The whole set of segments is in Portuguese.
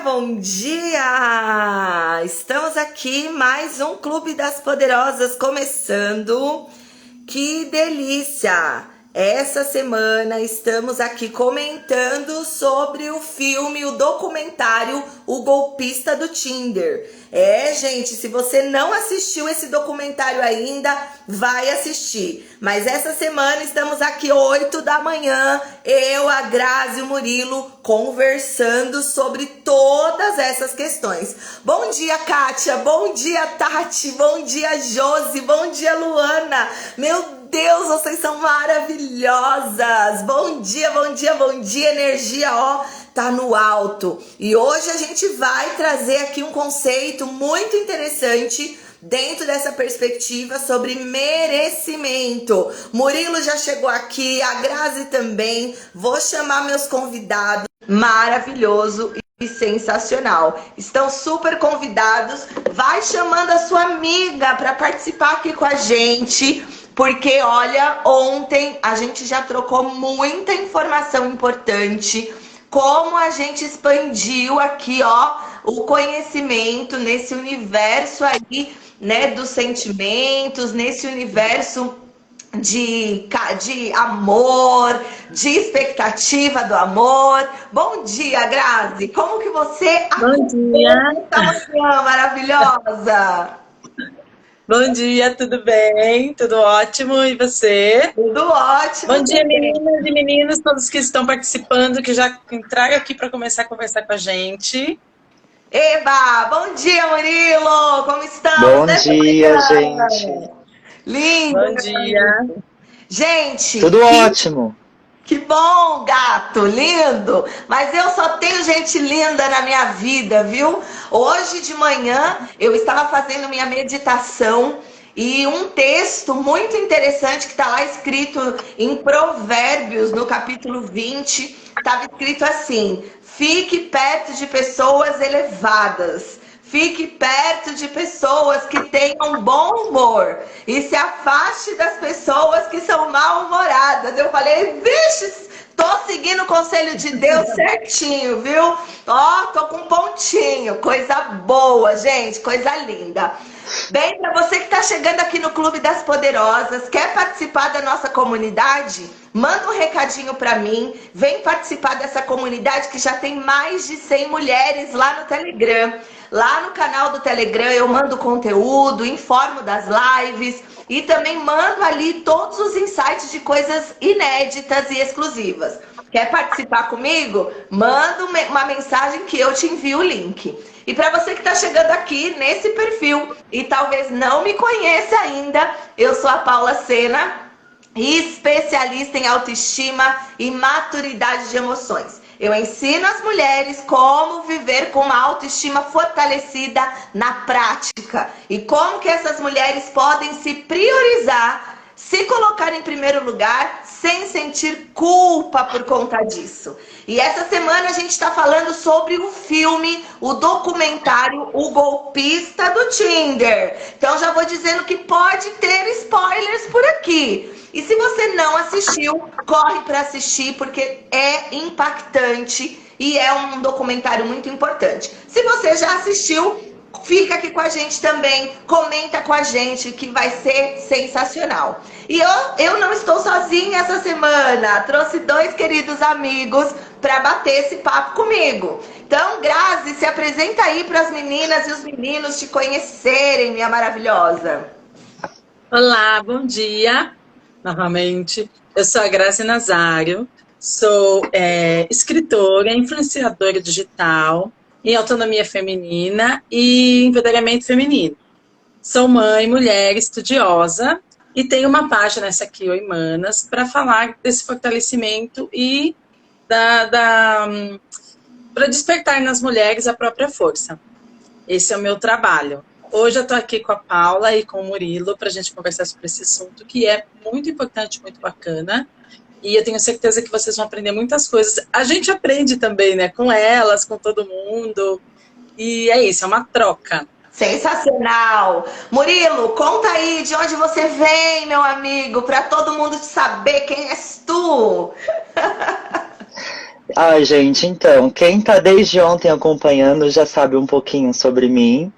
bom dia! Estamos aqui, mais um Clube das Poderosas começando. Que delícia! Essa semana estamos aqui comentando sobre o filme, o documentário O Golpista do Tinder. Gente, se você não assistiu esse documentário ainda, vai assistir. Mas essa semana estamos aqui 8 da manhã, eu, a Grazi e o Murilo, conversando sobre todas essas questões. Bom dia, Kátia, bom dia, Tati, bom dia, Josi, bom dia, Luana. Meu Deus, vocês são maravilhosas! Bom dia, bom dia, bom dia, energia, ó, tá no alto. E hoje a gente vai trazer aqui um conceito muito interessante dentro dessa perspectiva sobre merecimento. Murilo já chegou aqui, a Grazi também. Vou chamar meus convidados. Maravilhoso e sensacional. Estão super convidados. Vai chamando a sua amiga para participar aqui com a gente. Porque, olha, ontem a gente já trocou muita informação importante, como a gente expandiu aqui, ó, o conhecimento nesse universo aí, né, dos sentimentos, nesse universo de amor, de expectativa do amor. Bom dia, Grazi! Como que você... Bom dia! Essa manhã maravilhosa! Bom dia, tudo bem? Tudo ótimo, e você? Tudo ótimo. Bom dia, meninas e meninos, todos que estão participando, que já entraram aqui para começar a conversar com a gente. Eba, bom dia, Murilo, como estamos? Bom dia, gente. Lindo. Bom dia. Gente, tudo ótimo. Que bom, gato, lindo. Mas eu só tenho gente linda na minha vida, viu? Hoje de manhã eu estava fazendo minha meditação e um texto muito interessante que está lá escrito em Provérbios, no capítulo 20, estava escrito assim: fique perto de pessoas elevadas. Fique perto de pessoas que tenham bom humor e se afaste das pessoas que são mal-humoradas. Eu falei, vixe, tô seguindo o conselho de Deus certinho, viu? Ó, tô com um pontinho, coisa boa, gente, coisa linda. Bem, para você que tá chegando aqui no Clube das Poderosas, quer participar da nossa comunidade? Manda um recadinho para mim, vem participar dessa comunidade que já tem mais de 100 mulheres lá no Telegram. Lá no canal do Telegram eu mando conteúdo, informo das lives e também mando ali todos os insights de coisas inéditas e exclusivas. Quer participar comigo? Manda uma mensagem que eu te envio o link. E para você que está chegando aqui nesse perfil e talvez não me conheça ainda, eu sou a Paula Sena, especialista em autoestima e maturidade de emoções. Eu ensino as mulheres como viver com uma autoestima fortalecida na prática. E como que essas mulheres podem se priorizar, se colocar em primeiro lugar, sem sentir culpa por conta disso. E essa semana a gente está falando sobre o filme, o documentário O Golpista do Tinder. Então já vou dizendo que pode ter spoilers por aqui. E se você não assistiu, corre para assistir, porque é impactante e é um documentário muito importante. Se você já assistiu, fica aqui com a gente também, comenta com a gente, que vai ser sensacional. E eu não estou sozinha essa semana, trouxe 2 queridos amigos para bater esse papo comigo. Então, Grazi, se apresenta aí para as meninas e os meninos te conhecerem, minha maravilhosa. Olá, bom dia. Novamente, eu sou a Grazi Nazário, sou escritora, influenciadora digital em autonomia feminina e empoderamento feminino. Sou mãe, mulher, estudiosa e tenho uma página, essa aqui, Oi Manas, para falar desse fortalecimento e para despertar nas mulheres a própria força. Esse é o meu trabalho. Hoje eu estou aqui com a Paula e com o Murilo para a gente conversar sobre esse assunto que é muito importante, muito bacana. E eu tenho certeza que vocês vão aprender muitas coisas. A gente aprende também, né? Com elas, com todo mundo. E é isso, é uma troca. Sensacional! Murilo, conta aí de onde você vem, meu amigo, para todo mundo saber quem és tu. Ai, gente, então, quem tá desde ontem acompanhando já sabe um pouquinho sobre mim.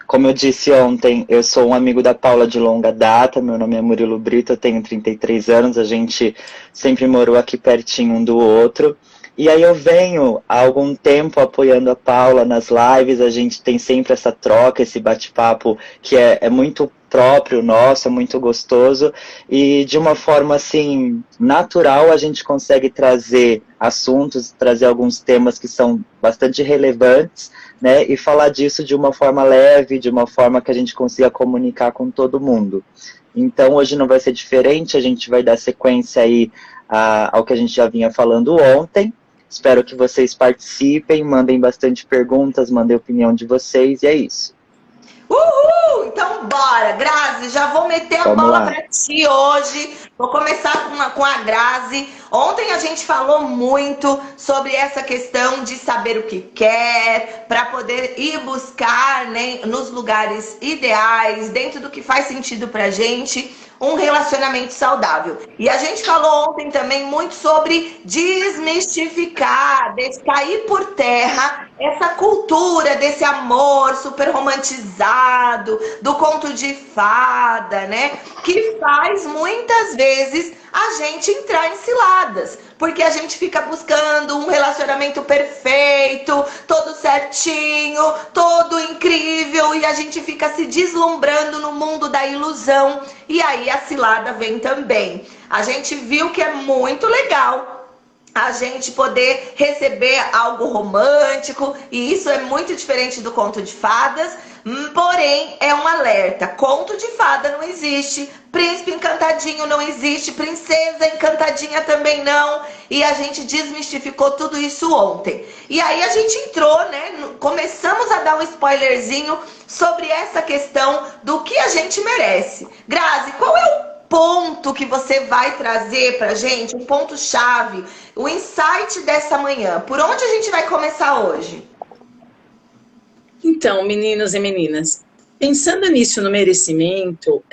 Como eu disse ontem, eu sou um amigo da Paula de longa data, meu nome é Murilo Brito, eu tenho 33 anos, a gente sempre morou aqui pertinho um do outro. E aí eu venho há algum tempo apoiando a Paula nas lives, a gente tem sempre essa troca, esse bate-papo que é muito próprio nosso, é muito gostoso, e de uma forma assim natural a gente consegue trazer assuntos, trazer alguns temas que são bastante relevantes, né, e falar disso de uma forma leve, de uma forma que a gente consiga comunicar com todo mundo. Então hoje não vai ser diferente, a gente vai dar sequência aí ao que a gente já vinha falando ontem. Espero que vocês participem, mandem bastante perguntas, mandem a opinião de vocês, e é isso. Uhul! Então bora, Grazi, já vou meter a Vamos bola lá. para ti hoje. Vou começar com a Grazi. Ontem a gente falou muito sobre essa questão de saber o que quer, para poder ir buscar, né, nos lugares ideais, dentro do que faz sentido pra gente, um relacionamento saudável. E a gente falou ontem também muito sobre desmistificar, cair por terra essa cultura desse amor super romantizado, do conto de fada, né? Que faz muitas vezes a gente entrar em ciladas, porque a gente fica buscando um relacionamento perfeito, todo certinho, todo incrível, e a gente fica se deslumbrando no mundo da ilusão, e aí a cilada vem também. A gente viu que é muito legal a gente poder receber algo romântico, e isso é muito diferente do conto de fadas, porém é um alerta. Conto de fada não existe, príncipe encantadinho não existe, princesa encantadinha também não, e a gente desmistificou tudo isso ontem. E aí a gente entrou, né, começamos a dar um spoilerzinho sobre essa questão do que a gente merece. Grazi, qual é o ponto que você vai trazer pra gente, o ponto-chave, o insight dessa manhã? Por onde a gente vai começar hoje? Então, meninos e meninas, pensando nisso no merecimento,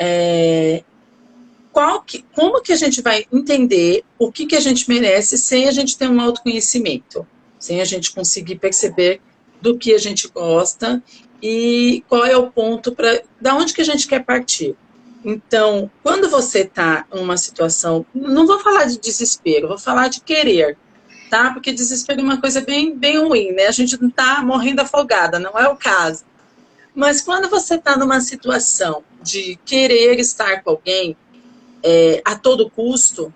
como que a gente vai entender o que a gente merece sem a gente ter um autoconhecimento, sem a gente conseguir perceber do que a gente gosta e qual é o ponto da onde que a gente quer partir. Então, quando você está em uma situação, não vou falar de desespero, vou falar de querer, tá? Porque desespero é uma coisa bem, bem ruim, né? A gente não está morrendo afogada, não é o caso. Mas quando você está numa situação de querer estar com alguém a todo custo,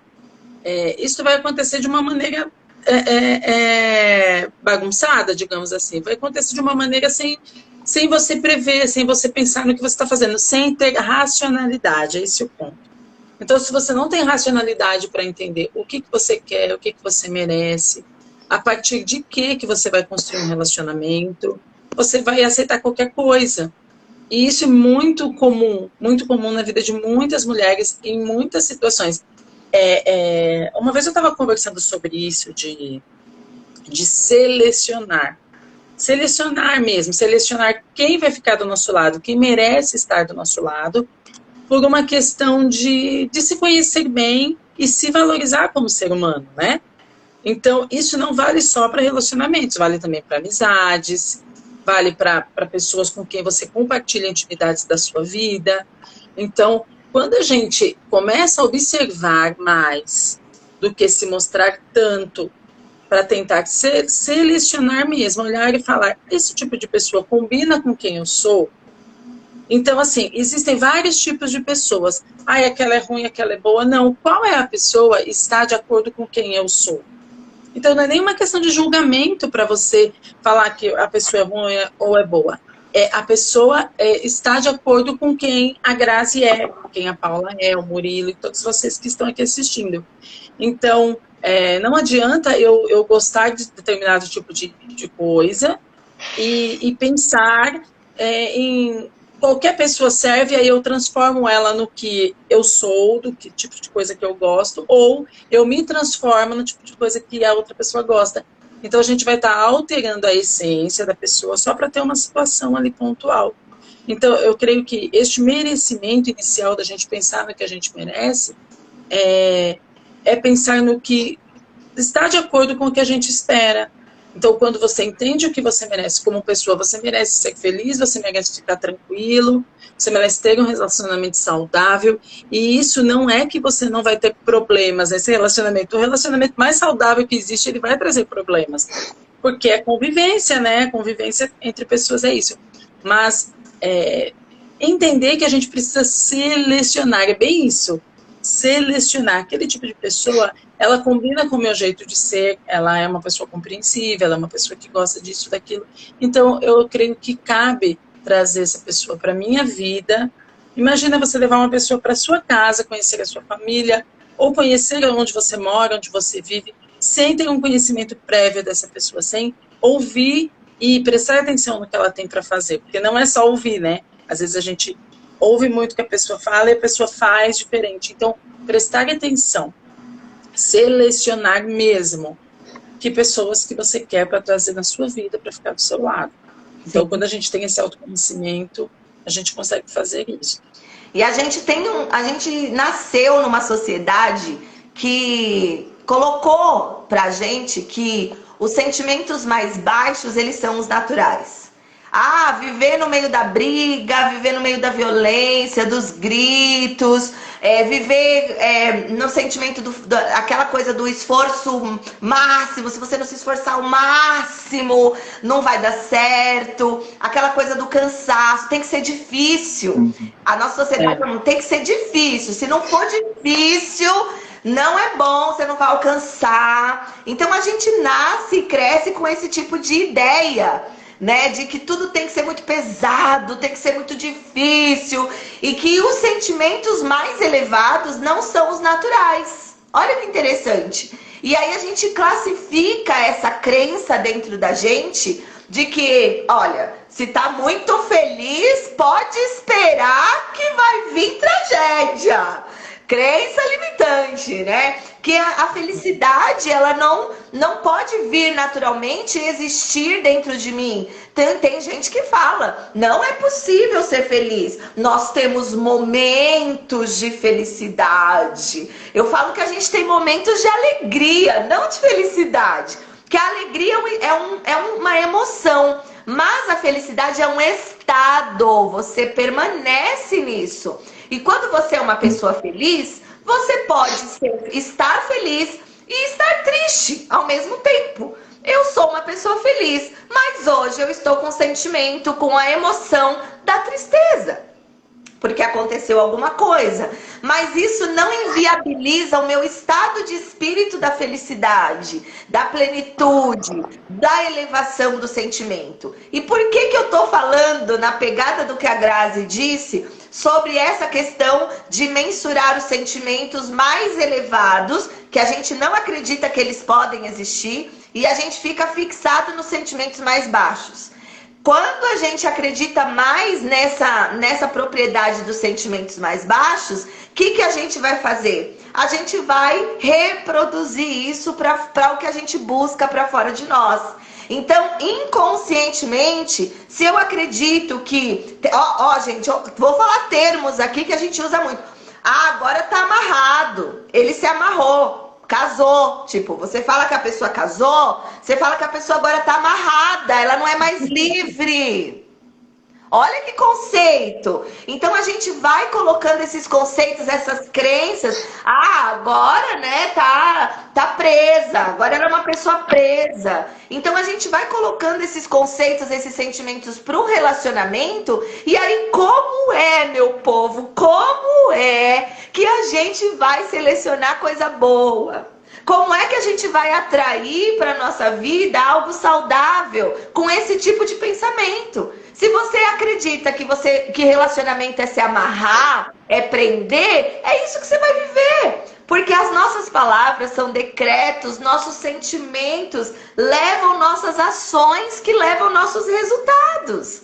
isso vai acontecer de uma maneira bagunçada, digamos assim. Vai acontecer de uma maneira sem você prever, sem você pensar no que você está fazendo, sem ter racionalidade, é esse o ponto. Então, se você não tem racionalidade para entender o que você quer, o que você merece, a partir de que você vai construir um relacionamento, você vai aceitar qualquer coisa. E isso é muito comum na vida de muitas mulheres, em muitas situações. Uma vez eu estava conversando sobre isso, de selecionar. Selecionar mesmo, selecionar quem vai ficar do nosso lado, quem merece estar do nosso lado, por uma questão de se conhecer bem e se valorizar como ser humano, né? Então, isso não vale só para relacionamentos, vale também para amizades, vale para pessoas com quem você compartilha intimidades da sua vida. Então, quando a gente começa a observar mais do que se mostrar tanto, para tentar selecionar mesmo, olhar e falar, esse tipo de pessoa combina com quem eu sou? Então, assim, existem vários tipos de pessoas. Aquela é ruim, aquela é boa. Não, qual é a pessoa está de acordo com quem eu sou? Então, não é nenhuma questão de julgamento para você falar que a pessoa é ruim ou é boa. A pessoa está de acordo com quem a Grazi é, quem a Paula é, o Murilo e todos vocês que estão aqui assistindo. Então, não adianta eu gostar de determinado tipo de coisa e pensar em qualquer pessoa serve, aí eu transformo ela no que eu sou, do que tipo de coisa que eu gosto, ou eu me transformo no tipo de coisa que a outra pessoa gosta. Então a gente vai estar alterando a essência da pessoa só para ter uma situação ali pontual. Então eu creio que este merecimento inicial da gente pensar no que a gente merece é pensar no que está de acordo com o que a gente espera. Então, quando você entende o que você merece como pessoa, você merece ser feliz, você merece ficar tranquilo, você merece ter um relacionamento saudável, e isso não é que você não vai ter problemas nesse relacionamento. O relacionamento mais saudável que existe, ele vai trazer problemas, porque é convivência, né? Convivência entre pessoas é isso. Mas entender que a gente precisa selecionar, é bem isso, selecionar aquele tipo de pessoa. Ela combina com o meu jeito de ser, ela é uma pessoa compreensível, ela é uma pessoa que gosta disso, daquilo. Então, eu creio que cabe trazer essa pessoa para a minha vida. Imagina você levar uma pessoa para a sua casa, conhecer a sua família, ou conhecer onde você mora, onde você vive, sem ter um conhecimento prévio dessa pessoa, sem ouvir e prestar atenção no que ela tem para fazer. Porque não é só ouvir, né? Às vezes a gente ouve muito o que a pessoa fala e a pessoa faz diferente. Então, prestar atenção. Selecionar mesmo que pessoas que você quer para trazer na sua vida, para ficar do seu lado. Então, quando a gente tem esse autoconhecimento, a gente consegue fazer isso. E a gente nasceu numa sociedade que colocou pra gente que os sentimentos mais baixos, eles são os naturais. Viver no meio da briga, viver no meio da violência, dos gritos, viver no sentimento aquela coisa do esforço máximo. Se você não se esforçar ao máximo, não vai dar certo. Aquela coisa do cansaço, tem que ser difícil. A nossa sociedade não tem que ser difícil. Se não for difícil, não é bom, você não vai alcançar. Então a gente nasce e cresce com esse tipo de ideia, né, de que tudo tem que ser muito pesado, tem que ser muito difícil, e que os sentimentos mais elevados não são os naturais. Olha que interessante. E aí a gente classifica essa crença dentro da gente de que, olha, se tá muito feliz, pode esperar que vai vir tragédia. Crença limitante, né? Que a felicidade, ela não pode vir naturalmente e existir dentro de mim. Tem gente que fala, não é possível ser feliz. Nós temos momentos de felicidade. Eu falo que a gente tem momentos de alegria, não de felicidade. Que a alegria é uma emoção, mas a felicidade é um estado. Você permanece nisso. E quando você é uma pessoa feliz, você pode estar feliz e estar triste ao mesmo tempo. Eu sou uma pessoa feliz, mas hoje eu estou com o sentimento, com a emoção da tristeza, porque aconteceu alguma coisa. Mas isso não inviabiliza o meu estado de espírito da felicidade, da plenitude, da elevação do sentimento. E por que eu estou falando na pegada do que a Grazi disse sobre essa questão de mensurar os sentimentos mais elevados, que a gente não acredita que eles podem existir, e a gente fica fixado nos sentimentos mais baixos? Quando a gente acredita mais nessa propriedade dos sentimentos mais baixos, o que a gente vai fazer? A gente vai reproduzir isso para o que a gente busca para fora de nós. Então, inconscientemente, se eu acredito que... gente, vou falar termos aqui que a gente usa muito. Agora tá amarrado. Ele se amarrou. Casou. Tipo, você fala que a pessoa casou, você fala que a pessoa agora tá amarrada. Ela não é mais livre. Olha que conceito. Então a gente vai colocando esses conceitos, essas crenças. Agora, né, tá presa. Agora ela é uma pessoa presa. Então a gente vai colocando esses conceitos, esses sentimentos para o relacionamento. E aí, como é, meu povo? Como é que a gente vai selecionar coisa boa? Como é que a gente vai atrair para nossa vida algo saudável com esse tipo de pensamento? Se você acredita que relacionamento é se amarrar, é prender, é isso que você vai viver. Porque as nossas palavras são decretos, nossos sentimentos levam nossas ações que levam nossos resultados.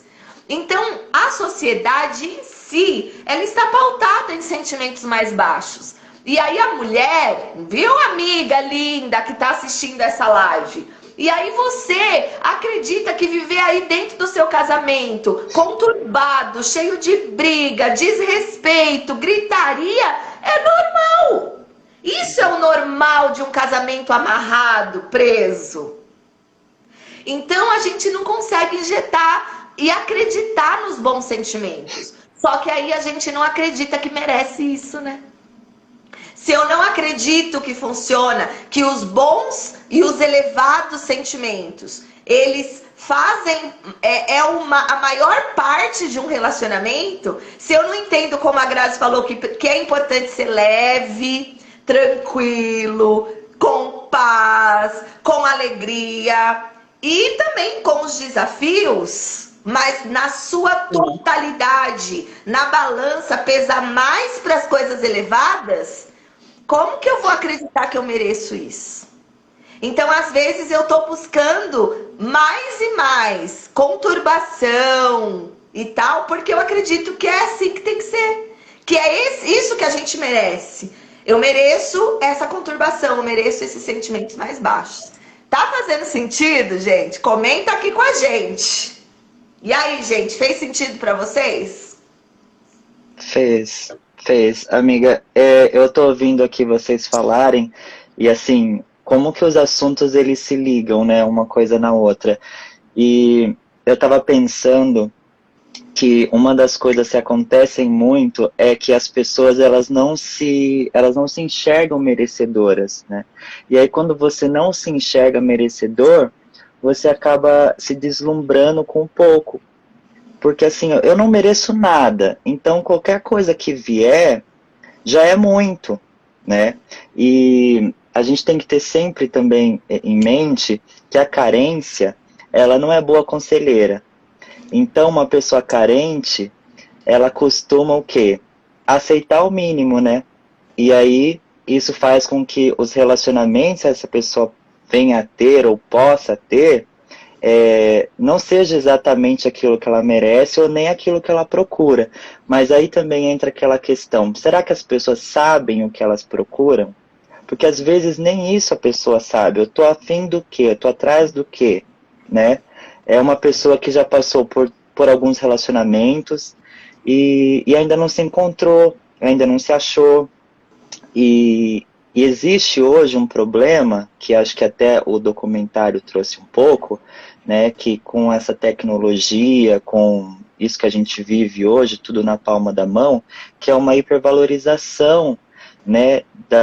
Então, a sociedade em si, ela está pautada em sentimentos mais baixos. E aí a mulher, viu, amiga linda que está assistindo essa live? E aí você acredita que viver aí dentro do seu casamento, conturbado, cheio de briga, desrespeito, gritaria, é normal. Isso é o normal de um casamento amarrado, preso. Então a gente não consegue injetar e acreditar nos bons sentimentos. Só que aí a gente não acredita que merece isso, né? Se eu não acredito que funciona, que os bons e os elevados sentimentos, eles fazem, a maior parte de um relacionamento, se eu não entendo, como a Grazi falou, que é importante ser leve, tranquilo, com paz, com alegria e também com os desafios, mas na sua totalidade, na balança, pesar mais para as coisas elevadas, como que eu vou acreditar que eu mereço isso? Então, às vezes, eu estou buscando mais e mais conturbação e tal, porque eu acredito que é assim que tem que ser. Que é isso que a gente merece. Eu mereço essa conturbação, eu mereço esses sentimentos mais baixos. Tá fazendo sentido, gente? Comenta aqui com a gente. E aí, gente, fez sentido para vocês? Fez. Amiga, eu tô ouvindo aqui vocês falarem, e assim, como que os assuntos eles se ligam, né, uma coisa na outra. E eu tava pensando que uma das coisas que acontecem muito é que as pessoas elas não se enxergam merecedoras, né? E aí quando você não se enxerga merecedor, você acaba se deslumbrando com pouco. Porque assim, eu não mereço nada, então qualquer coisa que vier já é muito, né? E a gente tem que ter sempre também em mente que a carência, ela não é boa conselheira. Então uma pessoa carente, ela costuma o quê? Aceitar o mínimo, né? E aí isso faz com que os relacionamentos essa pessoa venha a ter ou possa ter, não seja exatamente aquilo que ela merece ou nem aquilo que ela procura. Mas aí também entra aquela questão, será que as pessoas sabem o que elas procuram? Porque às vezes nem isso a pessoa sabe. Eu tô afim do quê? Eu tô atrás do quê? Né? É uma pessoa que já passou por alguns relacionamentos e ainda não se encontrou, ainda não se achou. E existe hoje um problema, que acho que até o documentário trouxe um pouco, né, que com essa tecnologia, com isso que a gente vive hoje, tudo na palma da mão, que é uma hipervalorização, né,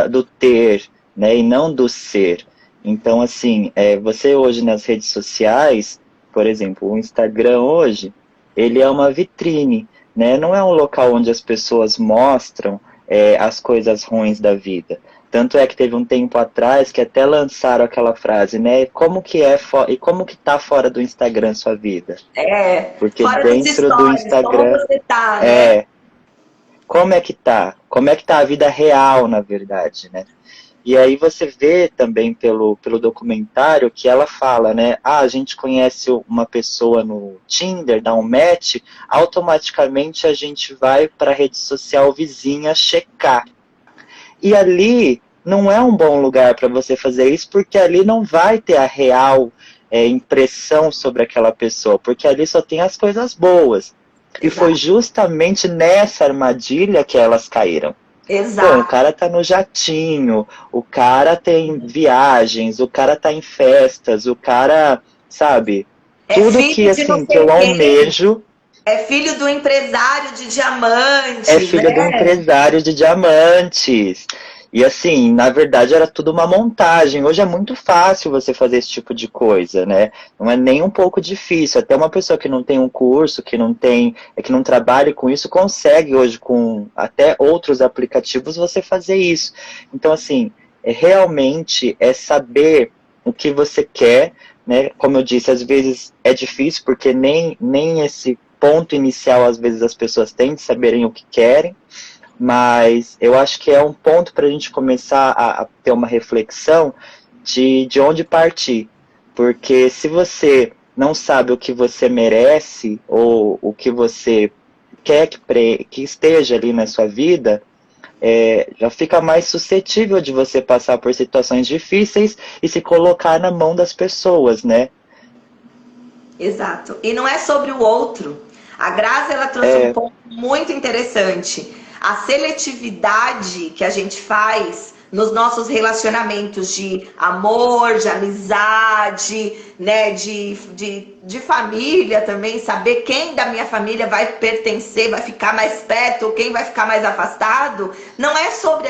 do ter, né, e não do ser. Então, assim, você hoje nas redes sociais, por exemplo, o Instagram hoje, ele é uma vitrine, né, não é um local onde as pessoas mostram as coisas ruins da vida. Tanto é que teve um tempo atrás que até lançaram aquela frase, né? Como que e como que tá fora do Instagram sua vida? Porque fora dentro dos do stories, Instagram, como você tá, né? como é que tá? Como é que tá a vida real, na verdade, né? E aí você vê também pelo documentário que ela fala, né? A gente conhece uma pessoa no Tinder, dá um match, automaticamente a gente vai para a rede social vizinha checar. E ali não é um bom lugar para você fazer isso, porque ali não vai ter a real impressão sobre aquela pessoa, porque ali só tem as coisas boas. E foi justamente nessa armadilha que elas caíram. Exato. Bom, o cara tá no jatinho, o cara tem viagens, o cara tá em festas, o cara, sabe, tudo que assim que eu almejo. É filho do empresário de diamantes. É filho do empresário de diamantes. E assim, na verdade era tudo uma montagem. Hoje é muito fácil você fazer esse tipo de coisa, né? Não é nem um pouco difícil. Até uma pessoa que não tem um curso, que não trabalhe com isso, consegue hoje com até outros aplicativos você fazer isso. Então assim, realmente é saber o que você quer, né? Como eu disse, às vezes é difícil porque nem esse ponto inicial às vezes as pessoas têm de saberem o que querem. Mas eu acho que é um ponto para a gente começar a ter uma reflexão de onde partir. Porque se você não sabe o que você merece ou o que você quer que esteja ali na sua vida, já fica mais suscetível de você passar por situações difíceis e se colocar na mão das pessoas, né? Exato. E não é sobre o outro. A Grazi, ela trouxe um ponto muito interessante. A seletividade que a gente faz nos nossos relacionamentos de amor, de amizade, né, de família também, saber quem da minha família vai pertencer, vai ficar mais perto, ou quem vai ficar mais afastado, não é sobre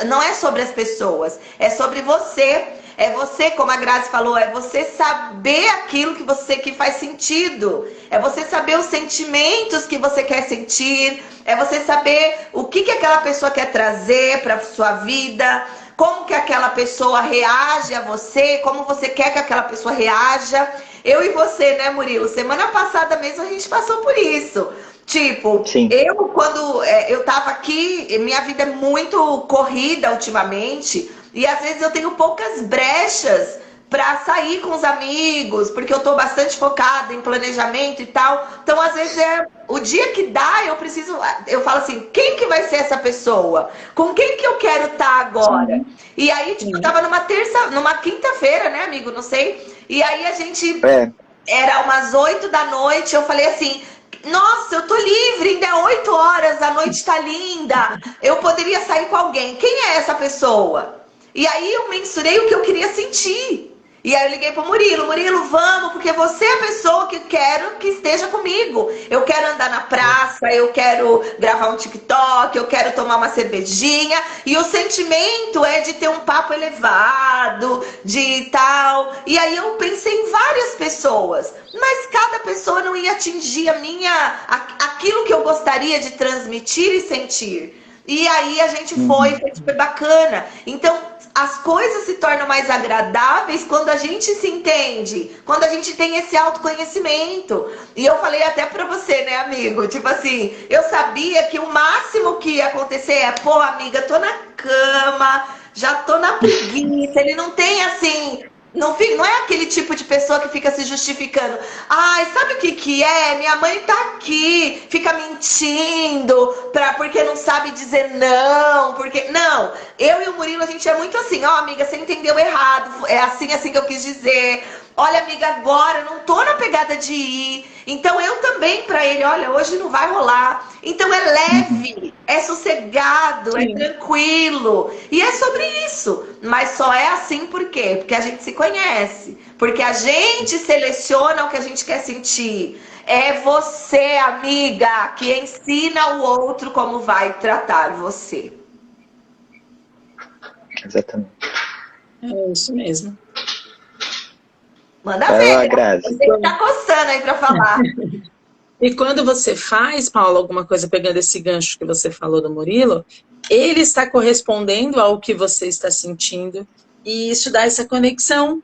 não é sobre as pessoas, é sobre você. É você, como a Grazi falou, é você saber aquilo que faz sentido. É você saber os sentimentos que você quer sentir. É você saber o que aquela pessoa quer trazer para a sua vida. Como que aquela pessoa reage a você. Como você quer que aquela pessoa reaja. Eu e você, né, Murilo? Semana passada mesmo a gente passou por isso. Tipo, Sim. Quando eu tava aqui, minha vida é muito corrida ultimamente. E às vezes eu tenho poucas brechas para sair com os amigos, porque eu tô bastante focada em planejamento e tal. Então, às vezes, o dia que dá, eu falo assim, quem que vai ser essa pessoa? Com quem que eu quero estar agora? E aí, tipo, eu tava numa quinta-feira, né, amigo? Não sei. E aí a gente, era umas 8 da noite, eu falei assim, nossa, eu tô livre, ainda é 8 horas, a noite tá linda, eu poderia sair com alguém. Quem é essa pessoa? E aí eu mensurei o que eu queria sentir. E aí eu liguei pro Murilo, vamos, porque você é a pessoa que eu quero que esteja comigo. Eu quero andar na praça, eu quero gravar um TikTok, eu quero tomar uma cervejinha. E o sentimento é de ter um papo elevado, de tal. E aí eu pensei em várias pessoas, mas cada pessoa não ia atingir aquilo que eu gostaria de transmitir e sentir. E aí a gente foi super bacana. Então, as coisas se tornam mais agradáveis quando a gente se entende, quando a gente tem esse autoconhecimento. E eu falei até pra você, né, amigo? Tipo assim, eu sabia que o máximo que ia acontecer é, pô, amiga, tô na cama, já tô na preguiça. Ele não tem assim... Não é aquele tipo de pessoa que fica se justificando. Ai, sabe o que é? Minha mãe tá aqui, fica mentindo porque não sabe dizer não. Não, eu e o Murilo, a gente é muito assim. Ó, amiga, você entendeu errado. É assim que eu quis dizer. Olha, amiga, agora eu não tô na pegada de ir. Então eu também pra ele, olha, hoje não vai rolar. Então é leve, é sossegado, é tranquilo. E é sobre isso. Mas só é assim por quê? Porque a gente se conhece. Porque a gente seleciona o que a gente quer sentir. É você, amiga, que ensina o outro como vai tratar você. Exatamente. É isso mesmo. Manda ver, você tá coçando aí pra falar. E quando você faz, Paula, alguma coisa pegando esse gancho que você falou do Murilo, ele está correspondendo ao que você está sentindo e isso dá essa conexão.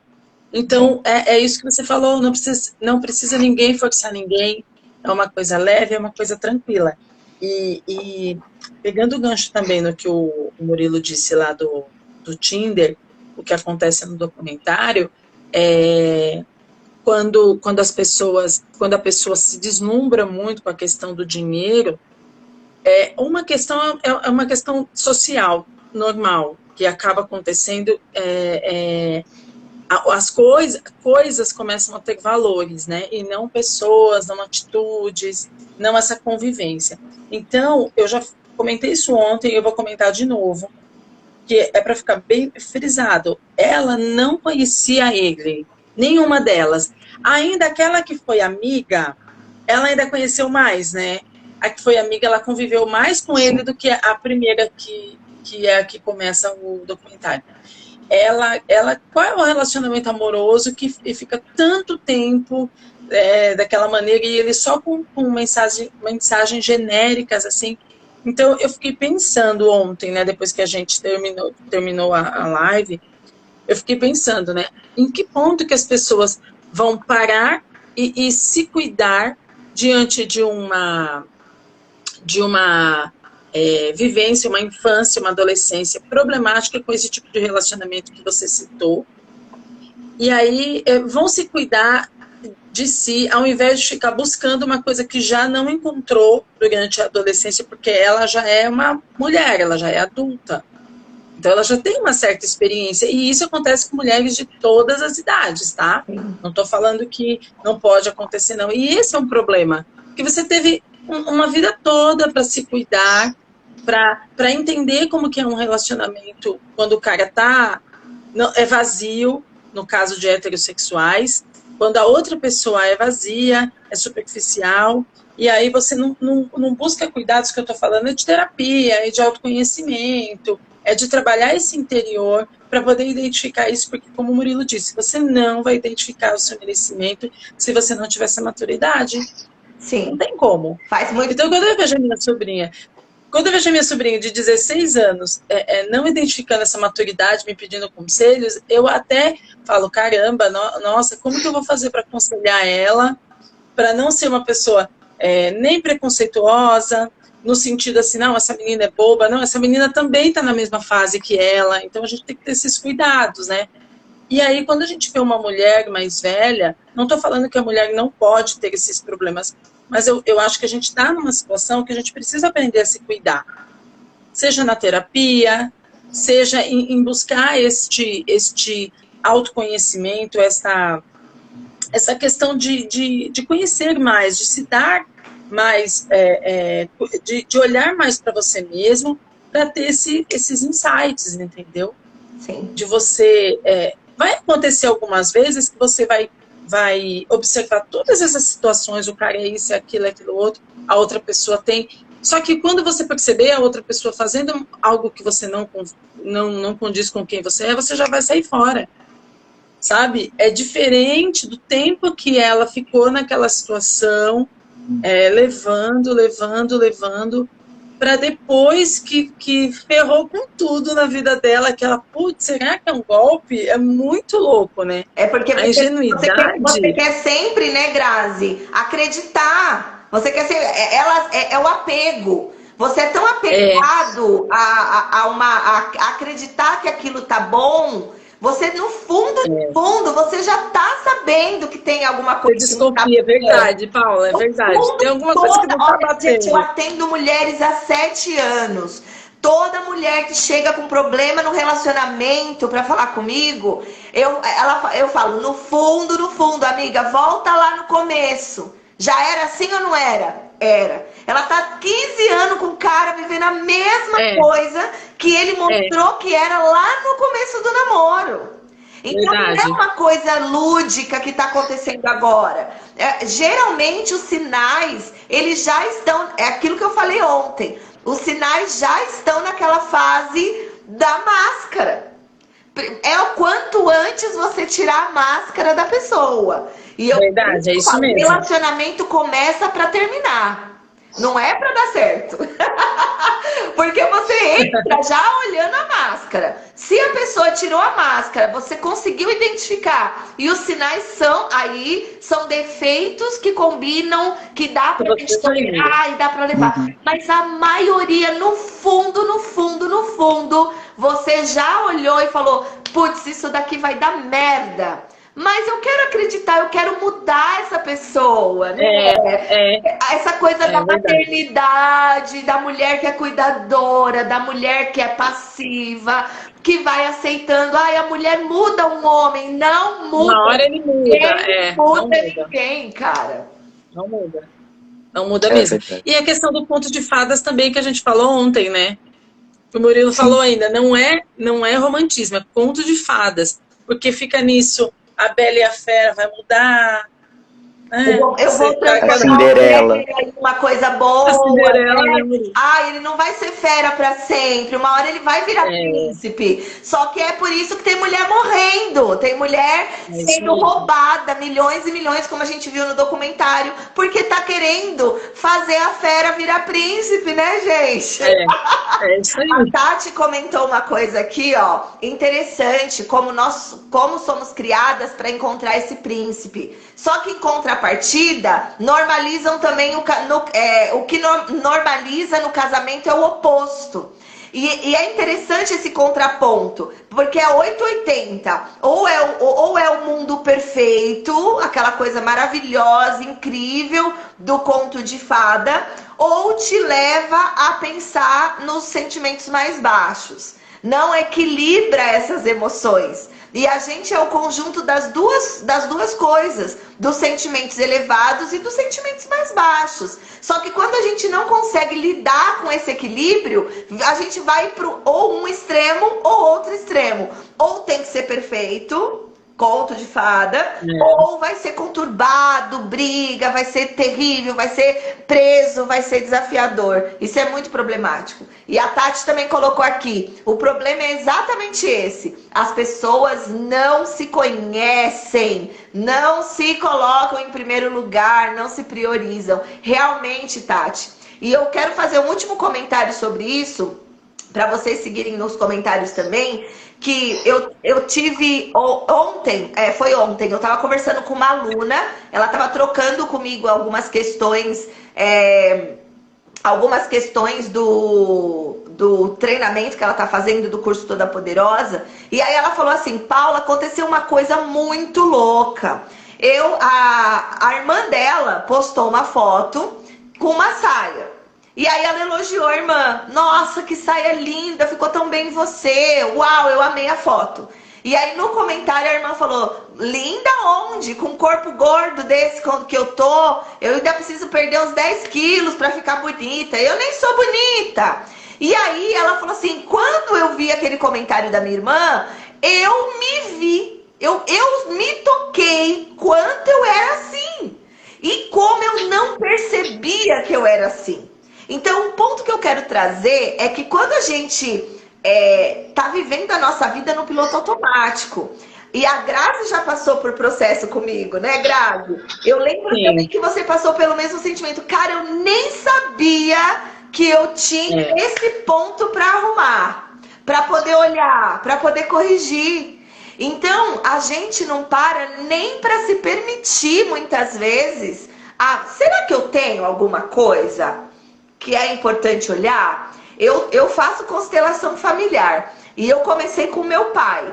Então, é isso que você falou, não precisa ninguém forçar ninguém, é uma coisa leve, é uma coisa tranquila. E pegando o gancho também no que o Murilo disse lá do Tinder, o que acontece no documentário, quando a pessoa se deslumbra muito com a questão do dinheiro, é uma questão social, normal, que acaba acontecendo, as coisas começam a ter valores, né? E não pessoas, não atitudes, não essa convivência. Então, eu já comentei isso ontem, eu vou comentar de novo, que é para ficar bem frisado. Ela não conhecia ele, nenhuma delas. Ainda aquela que foi amiga, ela ainda conheceu mais, né? A que foi amiga, ela conviveu mais com ele do que a primeira que é a que começa o documentário. Qual é o relacionamento amoroso que fica tanto tempo daquela maneira e ele só com mensagens genéricas, assim. Então, eu fiquei pensando ontem, né, depois que a gente terminou a live, eu fiquei pensando, né, em que ponto que as pessoas vão parar e se cuidar diante de uma vivência, uma infância, uma adolescência problemática com esse tipo de relacionamento que você citou. E aí vão se cuidar de si, ao invés de ficar buscando uma coisa que já não encontrou durante a adolescência, porque ela já é uma mulher, ela já é adulta. Então ela já tem uma certa experiência, e isso acontece com mulheres de todas as idades, tá? Não estou falando que não pode acontecer, não. E esse é um problema, que você teve uma vida toda para se cuidar, para entender como que é um relacionamento quando o cara é vazio, no caso de heterossexuais, quando a outra pessoa é vazia, é superficial, e aí você não busca cuidados, que eu estou falando, é de terapia, é de autoconhecimento, é de trabalhar esse interior para poder identificar isso, porque, como o Murilo disse, você não vai identificar o seu merecimento se você não tiver essa maturidade. Sim. Não tem como. Faz muito. Então, quando eu vejo a minha sobrinha de 16 anos não identificando essa maturidade, me pedindo conselhos, eu até falo, caramba, nossa, como que eu vou fazer para aconselhar ela, para não ser uma pessoa nem preconceituosa, no sentido assim, não, essa menina é boba, não, essa menina também está na mesma fase que ela, então a gente tem que ter esses cuidados, né? E aí, quando a gente vê uma mulher mais velha, não estou falando que a mulher não pode ter esses problemas, mas eu acho que a gente está numa situação que a gente precisa aprender a se cuidar. Seja na terapia, seja em buscar este autoconhecimento, essa questão de conhecer mais, de se dar mais, de olhar mais para você mesmo, para ter esses insights, entendeu? Sim. De você... vai acontecer algumas vezes que você vai observar todas essas situações, o cara é isso, é aquilo, outro, a outra pessoa tem. Só que quando você perceber a outra pessoa fazendo algo que você não condiz com quem você é, você já vai sair fora. Sabe? É diferente do tempo que ela ficou naquela situação, levando, para depois que ferrou com tudo na vida dela, que ela, putz, será que é um golpe? É muito louco, né? É porque a ingenuidade... você quer sempre, né, Grazi, acreditar. Você quer ser... É o apego. Você é tão apegado a acreditar que aquilo tá bom... Você, no fundo, você já tá sabendo que tem alguma coisa. Você desconfia, é verdade, Paula, é verdade. Tem alguma coisa que não tá batendo. Gente, eu atendo mulheres há 7 anos. Toda mulher que chega com problema no relacionamento pra falar comigo, eu falo, no fundo, amiga, volta lá no começo. Já era assim ou não era? Era. Ela tá 15 anos com o cara vivendo a mesma coisa que ele mostrou que era lá no começo do namoro. Então não é uma coisa lúdica que tá acontecendo agora. Geralmente os sinais, eles já estão... É aquilo que eu falei ontem. Os sinais já estão naquela fase da máscara. É o quanto antes você tirar a máscara da pessoa. E verdade, é isso mesmo. O relacionamento começa para terminar. Não é para dar certo. Porque você entra já olhando a máscara. Se a pessoa tirou a máscara, você conseguiu identificar. E os sinais são defeitos que combinam, que dá pra gente tolerar e dá pra levar. Mas a maioria, no fundo, você já olhou e falou, putz, isso daqui vai dar merda. Mas eu quero acreditar, eu quero mudar essa pessoa, né? Essa coisa da maternidade, da mulher que é cuidadora, da mulher que é passiva, que vai aceitando. Ai, a mulher muda um homem, não muda. Na hora ele muda, não muda ninguém, cara. Não muda. Não muda mesmo. E a questão do conto de fadas também, que a gente falou ontem, né? O Murilo falou ainda, não é romantismo, é conto de fadas. Porque fica nisso... A Bela e a Fera vai mudar. Eu vou transformar Cinderela. Uma coisa boa. A Cinderela, né? Ele não vai ser fera pra sempre. Uma hora ele vai virar príncipe. Só que é por isso que tem mulher morrendo. Tem mulher sendo roubada. Milhões e milhões, como a gente viu no documentário. Porque tá querendo fazer a fera virar príncipe, né, gente? É isso aí. A Tati comentou uma coisa aqui, ó. Interessante. Como somos criadas para encontrar esse príncipe. Só que em contrapartida, normalizam também o que normaliza no casamento é o oposto. E é interessante esse contraponto, porque é 880. Ou é o mundo perfeito, aquela coisa maravilhosa, incrível do conto de fada, ou te leva a pensar nos sentimentos mais baixos. Não equilibra essas emoções. E a gente é o conjunto das duas coisas, dos sentimentos elevados e dos sentimentos mais baixos. Só que quando a gente não consegue lidar com esse equilíbrio, a gente vai para ou um extremo ou outro extremo. Ou tem que ser perfeito, conto de fada, ou vai ser conturbado, briga, vai ser terrível, vai ser preso, vai ser desafiador. Isso é muito problemático. E a Tati também colocou aqui, o problema é exatamente esse. As pessoas não se conhecem, não se colocam em primeiro lugar, não se priorizam. Realmente, Tati. E eu quero fazer um último comentário sobre isso, para vocês seguirem nos comentários também, que eu tive ontem, foi ontem, eu estava conversando com uma aluna, ela estava trocando comigo algumas questões do treinamento que ela está fazendo do curso Toda Poderosa, e aí ela falou assim, Paula, aconteceu uma coisa muito louca. A irmã dela postou uma foto com uma saia. E aí ela elogiou a irmã. Nossa, que saia linda, ficou tão bem em você. Uau, eu amei a foto. E aí no comentário a irmã falou, linda onde? Com um corpo gordo desse que eu tô, eu ainda preciso perder uns 10 quilos pra ficar bonita. Eu nem sou bonita. E aí ela falou assim, quando eu vi aquele comentário da minha irmã, eu me vi. Eu me toquei quanto eu era assim. E como eu não percebia que eu era assim. Então, o ponto que eu quero trazer é que quando a gente tá vivendo a nossa vida no piloto automático, e a Grazi já passou por processo comigo, né, Grazi? Eu lembro também que você passou pelo mesmo sentimento. Cara, eu nem sabia que eu tinha esse ponto para arrumar, para poder olhar, para poder corrigir. Então, a gente não para nem para se permitir, muitas vezes, será que eu tenho alguma coisa que é importante olhar? Eu faço constelação familiar e eu comecei com meu pai.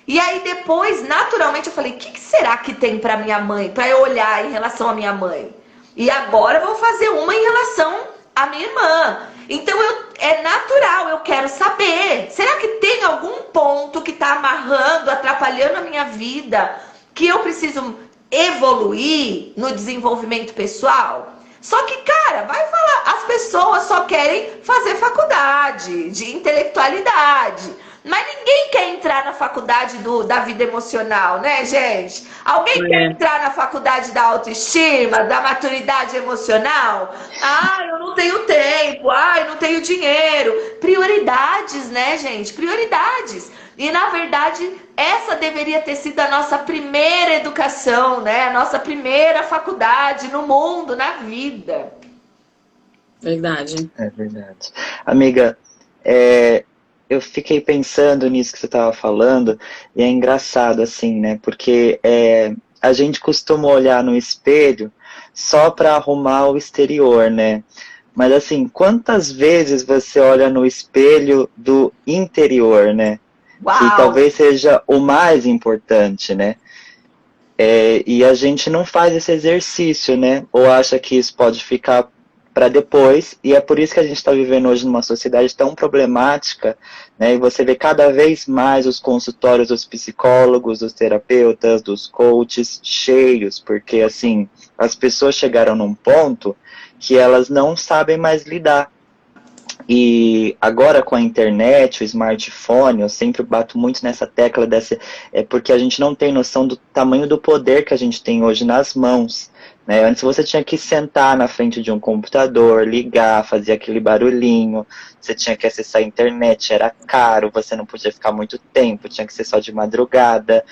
E aí depois, naturalmente, eu falei, o que será que tem para minha mãe, para eu olhar em relação à minha mãe? E agora eu vou fazer uma em relação à minha irmã. Então é natural, eu quero saber. Será que tem algum ponto que está amarrando, atrapalhando a minha vida, que eu preciso evoluir no desenvolvimento pessoal? Só que, cara, vai falar, as pessoas só querem fazer faculdade de intelectualidade. Mas ninguém quer entrar na faculdade da vida emocional, né, gente? Alguém quer entrar na faculdade da autoestima, da maturidade emocional? Ah, eu não tenho tempo, eu não tenho dinheiro. Prioridades, né, gente? Prioridades. E, na verdade, essa deveria ter sido a nossa primeira educação, né? A nossa primeira faculdade no mundo, na vida. Verdade. É verdade. Amiga, eu fiquei pensando nisso que você estava falando, e é engraçado, assim, né? Porque a gente costuma olhar no espelho só para arrumar o exterior, né? Mas, assim, quantas vezes você olha no espelho do interior, né? Uau. Que talvez seja o mais importante, né? E a gente não faz esse exercício, né? Ou acha que isso pode ficar para depois, e é por isso que a gente está vivendo hoje numa sociedade tão problemática, né? E você vê cada vez mais os consultórios dos psicólogos, dos terapeutas, dos coaches cheios, porque assim, as pessoas chegaram num ponto que elas não sabem mais lidar. E agora com a internet, o smartphone, eu sempre bato muito nessa tecla porque a gente não tem noção do tamanho do poder que a gente tem hoje nas mãos. Né? Antes você tinha que sentar na frente de um computador, ligar, fazer aquele barulhinho, você tinha que acessar a internet, era caro, você não podia ficar muito tempo, tinha que ser só de madrugada.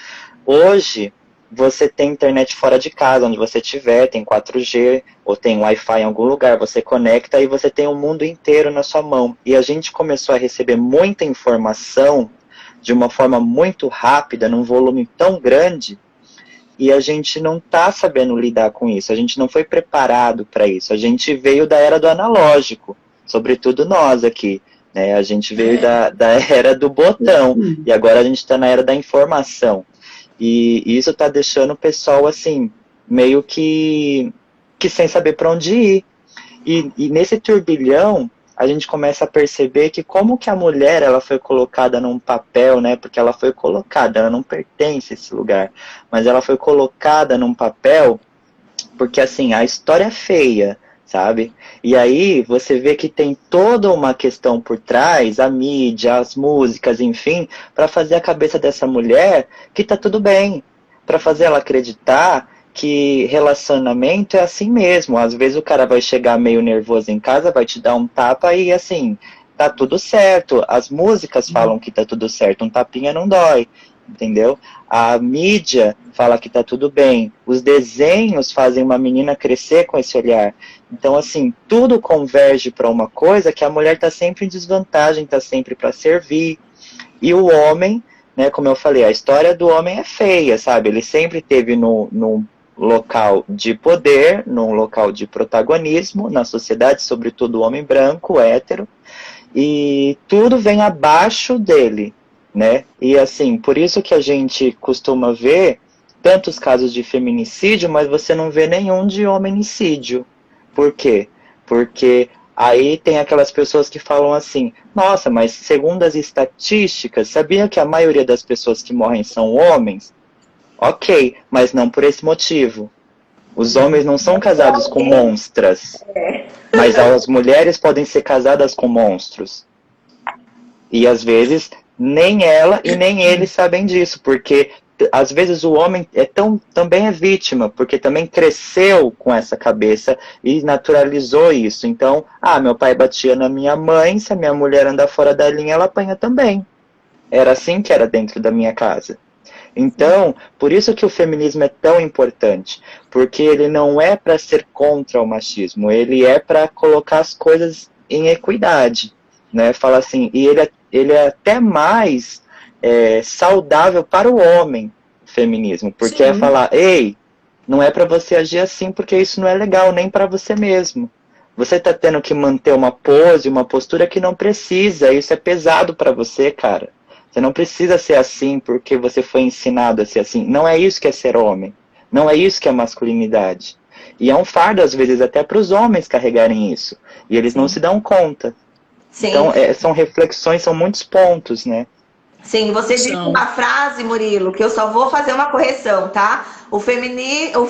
Hoje, você tem internet fora de casa, onde você estiver, tem 4G, ou tem Wi-Fi em algum lugar, você conecta e você tem o mundo inteiro na sua mão. E a gente começou a receber muita informação de uma forma muito rápida, num volume tão grande, e a gente não está sabendo lidar com isso, a gente não foi preparado para isso. A gente veio da era do analógico, sobretudo nós aqui, né? A gente veio da era do botão, e agora a gente está na era da informação. E isso tá deixando o pessoal, assim, meio que sem saber para onde ir. E nesse turbilhão, a gente começa a perceber que como que a mulher ela foi colocada num papel, né? Porque ela foi colocada, ela não pertence a esse lugar, mas ela foi colocada num papel porque assim, a história é feia, sabe? E aí você vê que tem toda uma questão por trás, a mídia, as músicas, enfim, para fazer a cabeça dessa mulher que tá tudo bem, para fazer ela acreditar que relacionamento é assim mesmo. Às vezes o cara vai chegar meio nervoso em casa, vai te dar um tapa e assim, tá tudo certo. As músicas falam que tá tudo certo, um tapinha não dói, entendeu? A mídia fala que tá tudo bem. Os desenhos fazem uma menina crescer com esse olhar. Então, assim, tudo converge para uma coisa que a mulher tá sempre em desvantagem, tá sempre para servir. E o homem, né, como eu falei, a história do homem é feia, sabe? Ele sempre teve num local de poder, num local de protagonismo na sociedade, sobretudo o homem branco, hétero, e tudo vem abaixo dele, né? E assim, por isso que a gente costuma ver tantos casos de feminicídio, mas você não vê nenhum de hominicídio. Por quê? Porque aí tem aquelas pessoas que falam assim, nossa, mas segundo as estatísticas, sabia que a maioria das pessoas que morrem são homens? Ok, mas não por esse motivo. Os homens não são casados com monstras, mas as mulheres podem ser casadas com monstros. E às vezes nem ela e nem ele sabem disso, porque às vezes o homem também é vítima, porque também cresceu com essa cabeça e naturalizou isso. Então, meu pai batia na minha mãe, se a minha mulher andar fora da linha, ela apanha também. Era assim que era dentro da minha casa. Então, por isso que o feminismo é tão importante, porque ele não é para ser contra o machismo, ele é para colocar as coisas em equidade, né? Fala assim, e ele é até mais saudável para o homem, o feminismo, porque é falar, ei, não é para você agir assim, porque isso não é legal nem para você mesmo. Você está tendo que manter uma pose, uma postura que não precisa, isso é pesado para você, cara. Você não precisa ser assim porque você foi ensinado a ser assim. Não é isso que é ser homem. Não é isso que é masculinidade. E é um fardo, às vezes, até para os homens carregarem isso. E eles não se dão conta. Sim. Então, são reflexões, são muitos pontos, né? Sim, você disse uma frase, Murilo, que eu só vou fazer uma correção, tá? O feminismo,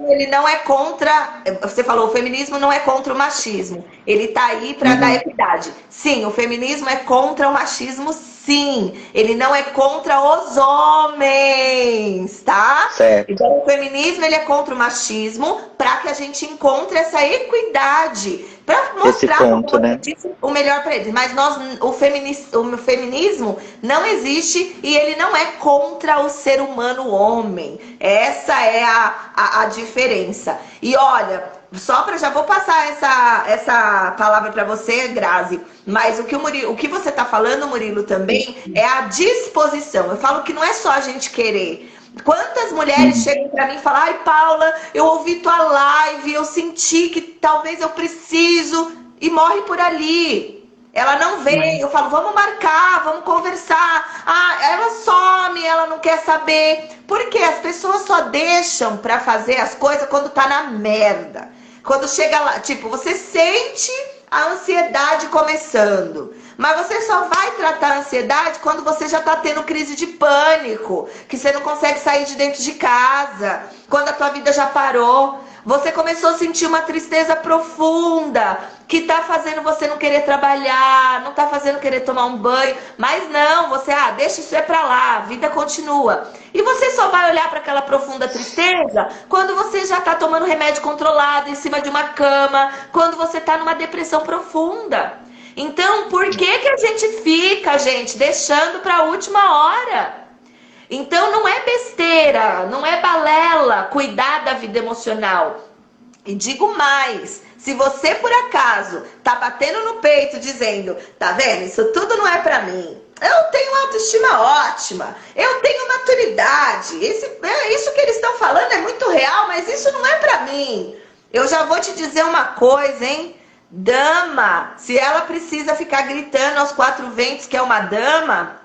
ele não é contra... Você falou, o feminismo não é contra o machismo. Ele tá aí para dar equidade. Sim, o feminismo é contra o machismo, sim. Ele não é contra os homens, tá? Certo. Então, o feminismo, ele é contra o machismo para que a gente encontre essa equidade. Para mostrar ponto, né? O melhor para eles. Mas o feminismo não existe e ele não é contra o ser humano homem. Essa é a diferença. E olha, já vou passar essa palavra para você, Grazi. Mas o que você está falando, Murilo, também é a disposição. Eu falo que não é só a gente querer. Quantas mulheres chegam para mim e falam, ai, Paula, eu ouvi tua live, eu senti que talvez eu preciso, e morre por ali. Ela não vem, eu falo, vamos marcar, vamos conversar. Ela some, ela não quer saber. Porque as pessoas só deixam para fazer as coisas quando tá na merda. Quando chega lá, tipo, você sente a ansiedade começando. Mas você só vai tratar a ansiedade quando você já tá tendo crise de pânico, que você não consegue sair de dentro de casa, quando a tua vida já parou. Você começou a sentir uma tristeza profunda, que tá fazendo você não querer trabalhar, não tá fazendo querer tomar um banho, mas não, você, deixa isso pra lá, a vida continua. E você só vai olhar para aquela profunda tristeza quando você já tá tomando remédio controlado em cima de uma cama, quando você tá numa depressão profunda. Então, por que a gente fica, gente, deixando para a última hora? Então, não é besteira, não é balela cuidar da vida emocional. E digo mais, se você, por acaso, tá batendo no peito dizendo, tá vendo, isso tudo não é para mim. Eu tenho autoestima ótima, eu tenho maturidade, isso que eles estão falando é muito real, mas isso não é para mim. Eu já vou te dizer uma coisa, hein? Dama, se ela precisa ficar gritando aos quatro ventos que é uma dama,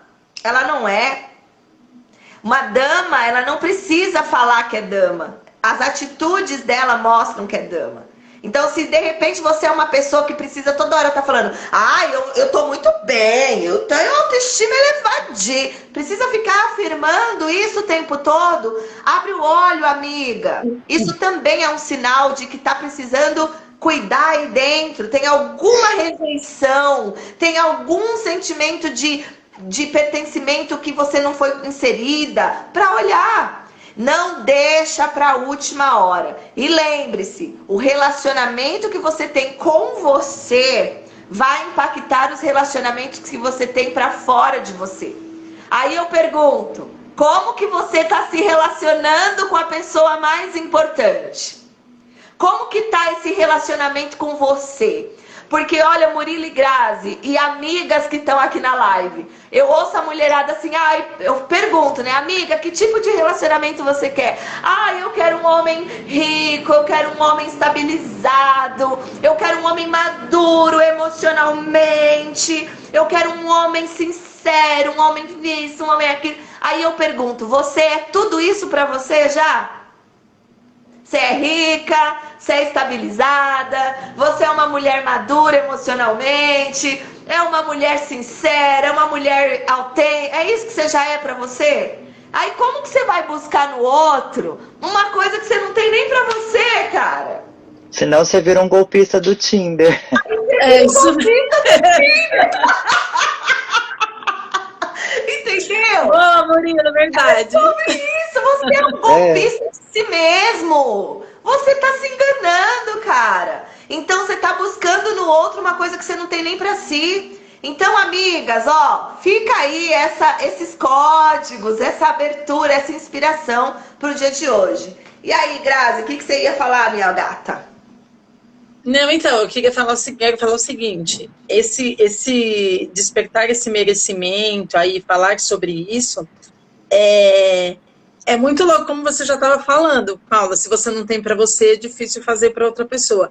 ela não é. Uma dama, ela não precisa falar que é dama. As atitudes dela mostram que é dama. Então, se de repente você é uma pessoa que precisa toda hora estar falando, eu tô muito bem, eu tenho autoestima elevadinha, precisa ficar afirmando isso o tempo todo, abre o olho, amiga. Isso também é um sinal de que tá precisando cuidar aí dentro, tem alguma rejeição, tem algum sentimento de pertencimento que você não foi inserida, para olhar. Não deixa para a última hora. E lembre-se, o relacionamento que você tem com você vai impactar os relacionamentos que você tem para fora de você. Aí eu pergunto, como que você está se relacionando com a pessoa mais importante? Como que tá esse relacionamento com você? Porque olha, Murilo e Grazi e amigas que estão aqui na live, eu ouço a mulherada assim, eu pergunto, né, amiga, que tipo de relacionamento você quer? Eu quero um homem rico, eu quero um homem estabilizado, eu quero um homem maduro emocionalmente, eu quero um homem sincero, um homem isso, um homem aquilo. Aí eu pergunto, você é tudo isso pra você já? Você é rica, você é estabilizada, você é uma mulher madura emocionalmente, é uma mulher sincera, é uma mulher autêntica, é isso que você já é pra você? Aí como que você vai buscar no outro uma coisa que você não tem nem pra você, cara? Senão você vira um golpista do Tinder. É isso. Golpista do Tinder. Entendeu? Ô, Murilo, verdade. É sobre isso, você é um golpista de si mesmo. Você tá se enganando, cara. Então você tá buscando no outro uma coisa que você não tem nem pra si. Então, amigas, fica aí esses códigos, essa abertura, essa inspiração pro dia de hoje. E aí, Grazi, o que você ia falar, minha gata? Não, então, eu quero falar o seguinte, esse despertar esse merecimento aí, falar sobre isso, é muito louco, como você já estava falando, Paula, se você não tem para você, é difícil fazer para outra pessoa.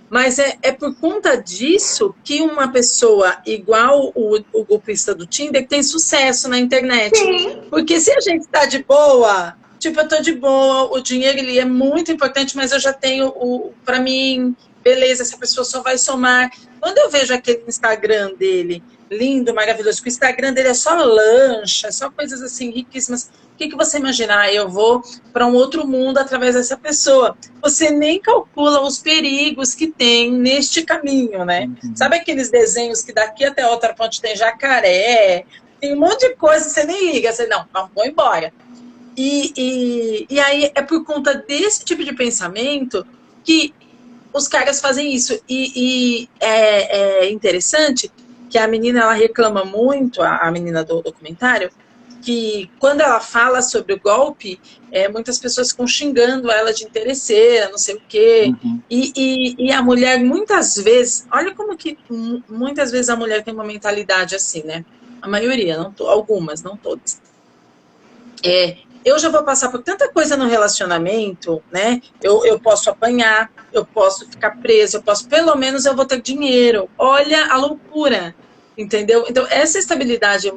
Mas é por conta disso que uma pessoa igual o golpista do Tinder tem sucesso na internet. Sim. Porque se a gente tá de boa, tipo, eu tô de boa, o dinheiro ele é muito importante, mas eu já tenho para mim... Beleza, essa pessoa só vai somar. Quando eu vejo aquele Instagram dele, lindo, maravilhoso, que o Instagram dele é só lancha, só coisas assim, riquíssimas. O que você imagina? Eu vou para um outro mundo através dessa pessoa. Você nem calcula os perigos que tem neste caminho, né? Uhum. Sabe aqueles desenhos que daqui até outra ponte tem jacaré, tem um monte de coisa, você nem liga, você não, vou embora. E aí é por conta desse tipo de pensamento que os caras fazem isso. E é interessante que a menina, ela reclama muito, a menina do documentário, que quando ela fala sobre o golpe, muitas pessoas ficam xingando ela de interesseira, não sei o quê. Uhum. E a mulher, muitas vezes, olha como que muitas vezes a mulher tem uma mentalidade assim, né? A maioria, algumas, não todas. Eu já vou passar por tanta coisa no relacionamento, né? Eu posso apanhar, eu posso ficar preso, pelo menos eu vou ter dinheiro. Olha a loucura, entendeu? Então, essa estabilidade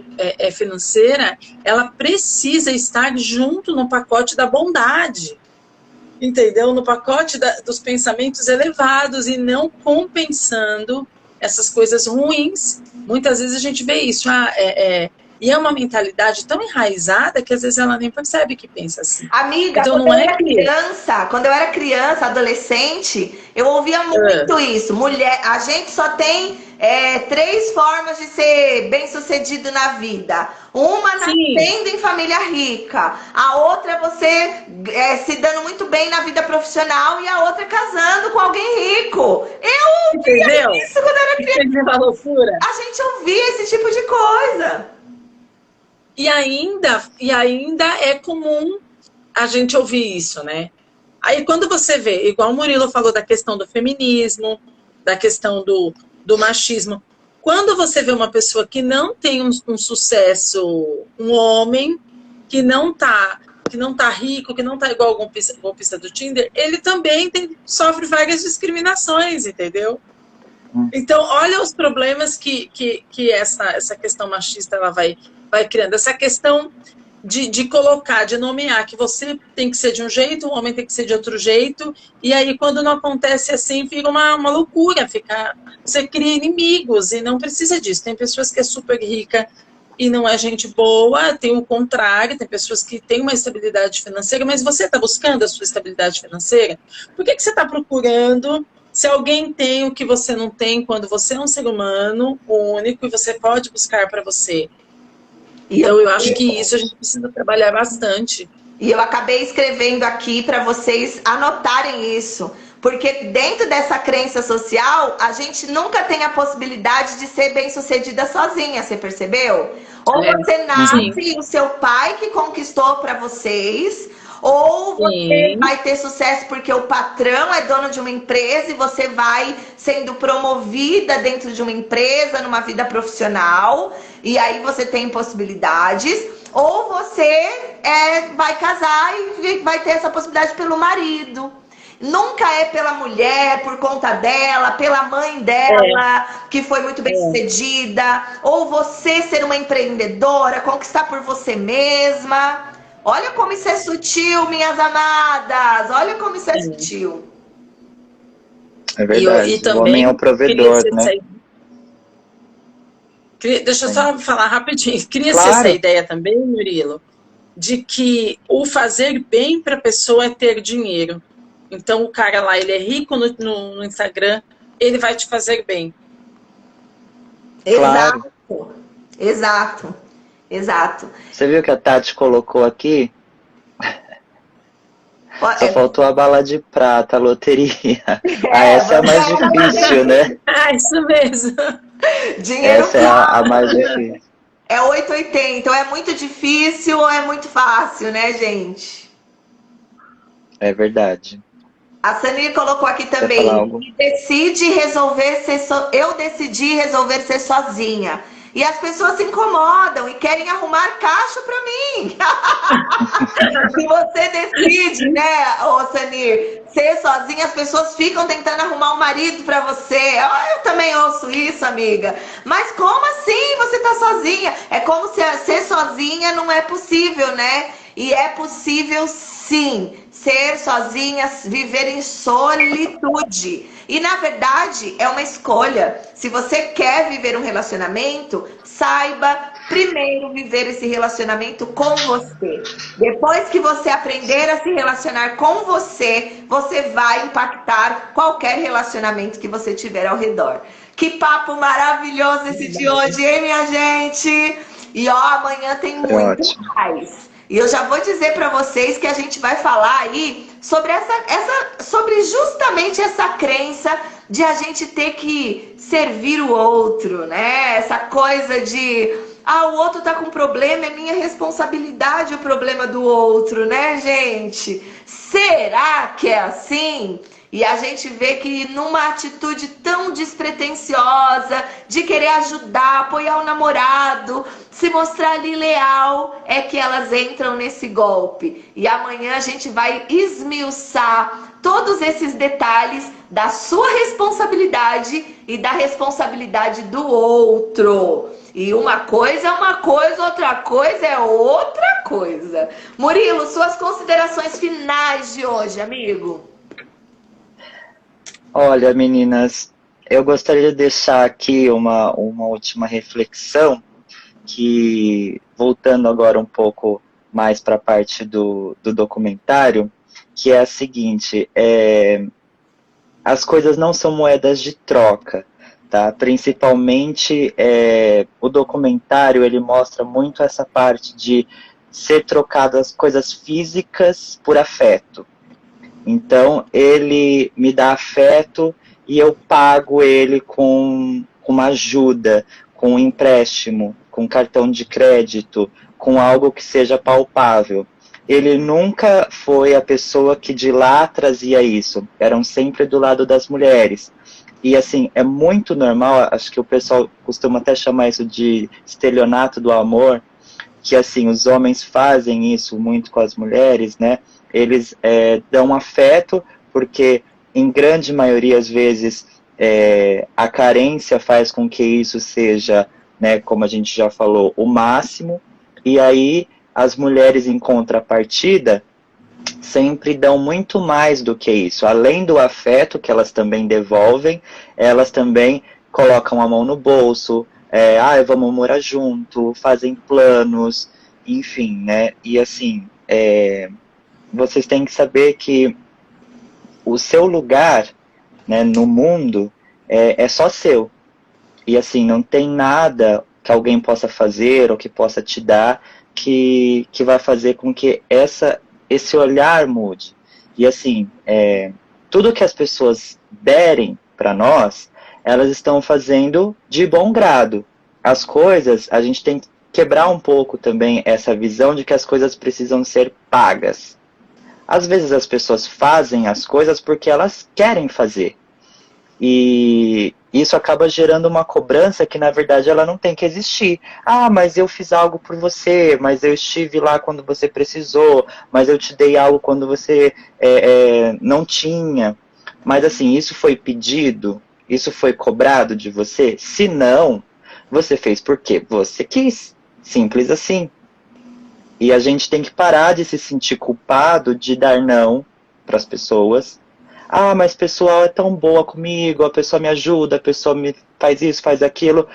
financeira, ela precisa estar junto no pacote da bondade, entendeu? No pacote dos pensamentos elevados e não compensando essas coisas ruins. Muitas vezes a gente vê isso, e é uma mentalidade tão enraizada que às vezes ela nem percebe que pensa assim. Amiga, então, quando eu era criança, adolescente, eu ouvia muito isso. Mulher, a gente só tem 3 formas de ser bem-sucedido na vida. Uma nascendo em família rica, a outra é você se dando muito bem na vida profissional e a outra é casando com alguém rico. Eu ouvia isso quando eu era criança. Entendeu a loucura? A gente ouvia esse tipo de coisa. E ainda é comum a gente ouvir isso, né? Aí quando você vê, igual o Murilo falou da questão do feminismo, da questão do machismo, quando você vê uma pessoa que não tem um sucesso, um homem que não tá rico, que não tá igual o golpista do Tinder, ele também sofre várias discriminações, entendeu? Então, olha os problemas que essa questão machista ela vai criando. Essa questão de colocar, de nomear que você tem que ser de um jeito, o homem tem que ser de outro jeito, e aí quando não acontece assim, fica uma loucura, você cria inimigos, e não precisa disso. Tem pessoas que é super rica e não é gente boa, tem o contrário, tem pessoas que têm uma estabilidade financeira, mas você está buscando a sua estabilidade financeira? Por que você está procurando, se alguém tem o que você não tem, quando você é um ser humano único e você pode buscar para você? Então, eu acho que isso a gente precisa trabalhar bastante. E eu acabei escrevendo aqui para vocês anotarem isso. Porque dentro dessa crença social, a gente nunca tem a possibilidade de ser bem-sucedida sozinha, você percebeu? Ou você nasce e o seu pai que conquistou para vocês, ou você vai ter sucesso porque o patrão é dono de uma empresa e você vai sendo promovida dentro de uma empresa, numa vida profissional, e aí você tem possibilidades. Ou você vai casar e vai ter essa possibilidade pelo marido. Nunca é pela mulher, por conta dela, pela mãe dela, que foi muito bem sucedida. Ou você ser uma empreendedora, conquistar por você mesma. Olha como isso é sutil, minhas amadas. Olha como isso é sutil. É verdade, e também, o homem é o provedor, né? Deixa eu só falar rapidinho. Cria-se essa ideia também, Murilo, de que o fazer bem para a pessoa é ter dinheiro. Então, o cara lá, ele é rico no Instagram, ele vai te fazer bem. Claro. Exato. Você viu que a Tati colocou aqui? Só faltou a bala de prata, a loteria. Essa é a mais difícil, né? Isso mesmo. Dinheiro essa é a mais difícil. É 880, ou é muito difícil ou é muito fácil, né, gente? É verdade. A Sanir colocou aqui também. Eu decidi resolver ser sozinha. E as pessoas se incomodam e querem arrumar caixa pra mim. Se você decide, né, Sanir, ser sozinha, as pessoas ficam tentando arrumar um marido pra você. Eu também ouço isso, amiga. Mas como assim você tá sozinha? É como se ser sozinha não é possível, né? E é possível sim. Ser sozinha, viver em solitude. E na verdade é uma escolha. Se você quer viver um relacionamento, saiba primeiro viver esse relacionamento com você. Depois que você aprender a se relacionar com você, você vai impactar qualquer relacionamento que você tiver ao redor. Que papo maravilhoso esse de hoje, hein, minha gente? E ó, amanhã tem muito mais. E eu já vou dizer para vocês que a gente vai falar aí sobre sobre justamente essa crença de a gente ter que servir o outro, né? Essa coisa de, o outro tá com problema, é minha responsabilidade o problema do outro, né, gente? Será que é assim? E a gente vê que numa atitude tão despretensiosa, de querer ajudar, apoiar o namorado, se mostrar ali leal, é que elas entram nesse golpe. E amanhã a gente vai esmiuçar todos esses detalhes da sua responsabilidade e da responsabilidade do outro. E uma coisa é uma coisa, outra coisa é outra coisa. Murilo, suas considerações finais de hoje, amigo? Olha, meninas, eu gostaria de deixar aqui uma última reflexão, que, voltando agora um pouco mais para a parte do documentário, que é a seguinte: as coisas não são moedas de troca, tá? Principalmente o documentário, ele mostra muito essa parte de ser trocado as coisas físicas por afeto. Então, ele me dá afeto e eu pago ele com uma ajuda, com um empréstimo, com cartão de crédito, com algo que seja palpável. Ele nunca foi a pessoa que de lá trazia isso. Eram sempre do lado das mulheres. E, assim, é muito normal, acho que o pessoal costuma até chamar isso de estelionato do amor, que, assim, os homens fazem isso muito com as mulheres, né? Eles dão afeto, porque em grande maioria, às vezes, a carência faz com que isso seja, né, como a gente já falou, o máximo, e aí as mulheres em contrapartida sempre dão muito mais do que isso. Além do afeto que elas também devolvem, elas também colocam a mão no bolso, vamos morar junto, fazem planos, enfim, né? E assim, vocês têm que saber que o seu lugar, né, no mundo é só seu. E assim, não tem nada que alguém possa fazer ou que possa te dar que vai fazer com que esse olhar mude. E assim, tudo que as pessoas derem para nós, elas estão fazendo de bom grado. As coisas, a gente tem que quebrar um pouco também essa visão de que as coisas precisam ser pagas. Às vezes as pessoas fazem as coisas porque elas querem fazer. E isso acaba gerando uma cobrança que, na verdade, ela não tem que existir. Ah, mas eu fiz algo por você, mas eu estive lá quando você precisou, mas eu te dei algo quando você não tinha. Mas, assim, isso foi pedido? Isso foi cobrado de você? Se não, você fez porque você quis. Simples assim. E a gente tem que parar de se sentir culpado de dar não para as pessoas. Ah, mas o pessoal é tão boa comigo, a pessoa me ajuda, a pessoa me faz isso, faz aquilo.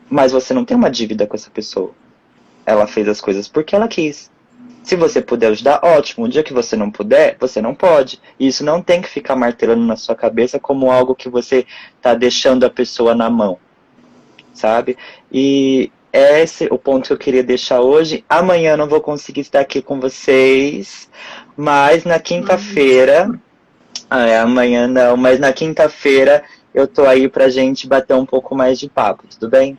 Mas você não tem uma dívida com essa pessoa. Ela fez as coisas porque ela quis. Se você puder ajudar, ótimo. O dia que você não puder, você não pode. E isso não tem que ficar martelando na sua cabeça como algo que você está deixando a pessoa na mão. Sabe? E esse é o ponto que eu queria deixar hoje. Amanhã eu não vou conseguir estar aqui com vocês, mas na quinta-feira... amanhã não, mas na quinta-feira eu tô aí pra gente bater um pouco mais de papo, tudo bem?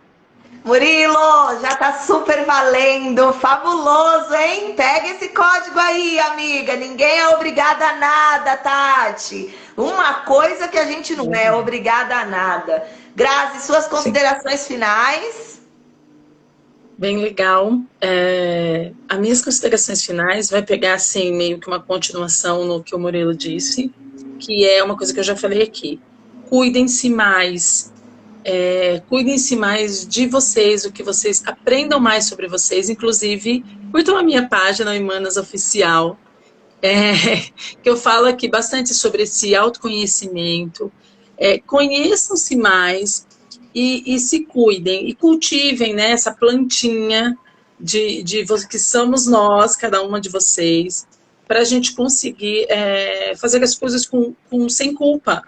Murilo, já tá super valendo, fabuloso, hein? Pega esse código aí, amiga. Ninguém é obrigada a nada, Tati. Uma coisa que a gente não é obrigada a nada. Grazi, suas considerações finais? Bem legal. As minhas considerações finais vai pegar assim meio que uma continuação no que o Murilo disse, que é uma coisa que eu já falei aqui. Cuidem-se mais. Cuidem-se mais de vocês, o que vocês aprendam mais sobre vocês. Inclusive, curtam a minha página, Imanas Oficial, que eu falo aqui bastante sobre esse autoconhecimento. Conheçam-se mais e se cuidem e cultivem, né, essa plantinha de que somos nós, cada uma de vocês, para a gente conseguir fazer as coisas sem culpa,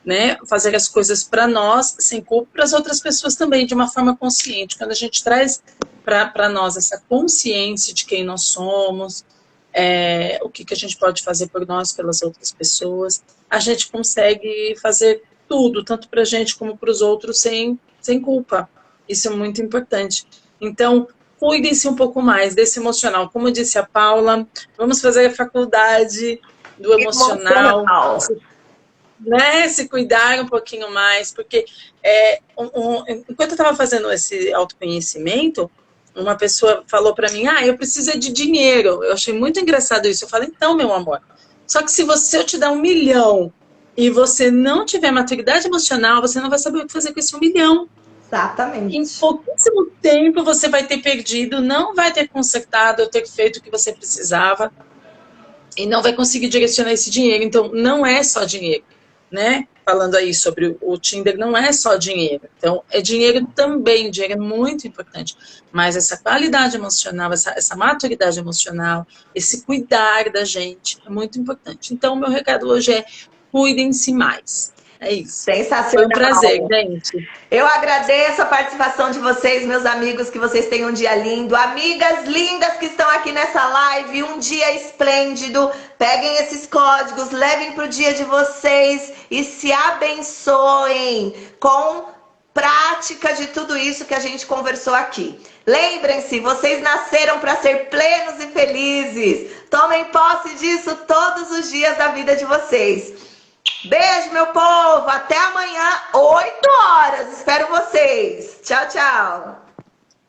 né? Fazer as coisas para nós sem culpa, para as outras pessoas também, de uma forma consciente. Quando a gente traz para nós essa consciência de quem nós somos, o que a gente pode fazer por nós, pelas outras pessoas, a gente consegue fazer tudo, tanto para a gente como para os outros, sem culpa. Isso é muito importante. Então, cuidem-se um pouco mais desse emocional. Como disse a Paula, vamos fazer a faculdade do emocional. Né, se cuidar um pouquinho mais, porque enquanto eu estava fazendo esse autoconhecimento, uma pessoa falou para mim, eu preciso de dinheiro. Eu achei muito engraçado isso. Eu falei, então, meu amor, só que se eu te dar 1 milhão e você não tiver maturidade emocional, você não vai saber o que fazer com esse 1 milhão. Exatamente. Em pouquíssimo tempo você vai ter perdido, não vai ter consertado ou ter feito o que você precisava e não vai conseguir direcionar esse dinheiro. Então, não é só dinheiro. Né? Falando aí sobre o Tinder, não é só dinheiro. Então, é dinheiro também, dinheiro é muito importante. Mas essa qualidade emocional, essa maturidade emocional, esse cuidar da gente é muito importante. Então, o meu recado hoje é cuidem-se mais. É isso. Sensacional. Foi um prazer, gente. Eu agradeço a participação de vocês, meus amigos, que vocês tenham um dia lindo. Amigas lindas que estão aqui nessa live, um dia esplêndido. Peguem esses códigos, levem para o dia de vocês e se abençoem com prática de tudo isso que a gente conversou aqui. Lembrem-se, vocês nasceram para ser plenos e felizes. Tomem posse disso todos os dias da vida de vocês. Beijo, meu povo. Até amanhã, 8 horas. Espero vocês. Tchau, tchau.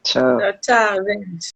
Tchau. Tchau, gente.